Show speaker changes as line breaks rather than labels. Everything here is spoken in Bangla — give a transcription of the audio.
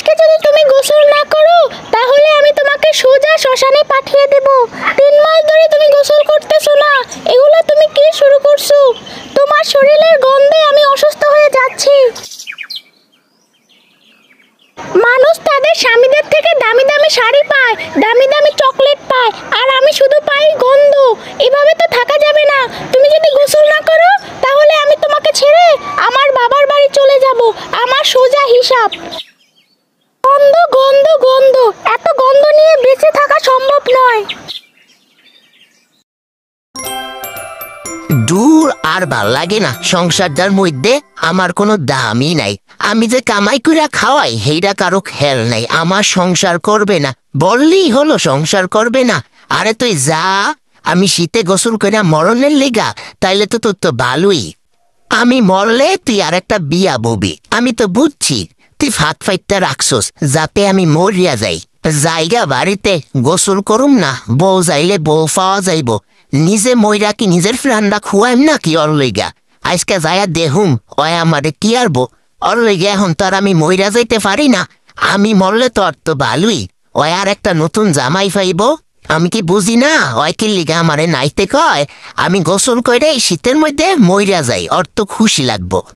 আজকে যদি তুমি গোসল না করো তাহলে আমি তোমাকে সোজা শ্মশানে পাঠিয়ে দেব। 3 মাস ধরে তুমি গোসল করতেছো না, এগুলো তুমি কি শুরু করছো? তোমার শরীরের গন্ধে আমি অসুস্থ হয়ে যাচ্ছি। মানুষ তাদের স্বামীদের থেকে দামি দামি শাড়ি পায়, দামি দামি চকলেট পায়, আর আমি শুধু পাই গন্ধ। এভাবে তো থাকা যাবে না। তুমি যদি গোসল না করো তাহলে আমি তোমাকে ছেড়ে আমার বাবার বাড়ি চলে যাব। আমার সোজা হিসাব। গন্ধ গন্ধ গন্ধ, এত গন্ধ নিয়ে বেঁচে থাকা সম্ভব নয়।
দূর, আর ভাল লাগে না। সংসারটার মধ্যে আমার কোনো দামই নাই। আমি যে কামাই করে খাওয়াই সেইটা কারো খেয়াল নাই। আমার সংসার করবে না বললেই হলো, সংসার করবে না। আরে তুই যা, আমি শীতে গোসল করে মরণের লেগা, তাইলে তো তোর তো ভালোই। আমি মরলে তুই আর একটা বিয়া ববি। আমি তো বুঝছি তুই ফাঁক ফাইটটা রাখছস যাতে আমি মরিয়া যাই। জায়গা বাড়িতে গোসল করুম না, বউ যাইলে বউ পাওয়া যাইব। নিজে মইরা কি নিজের ফ্রান্ডা খুয়াইম না কি ওর লইগা? আজকে যাইয়া দেহুম ওই আমারে কি আরবো। ওর লইগা এখন তো আর আমি মইরা যাইতে পারি না। আমি মরলে তো আর তো ভালোই, ওই আর একটা নতুন জামাই পাইব। আমি কি বুঝি না ওই কি লিগা আমারে নাইতে কয়? আমি গোসল করে শীতের মধ্যে মইরা যাই, ওর তো খুশি লাগবো।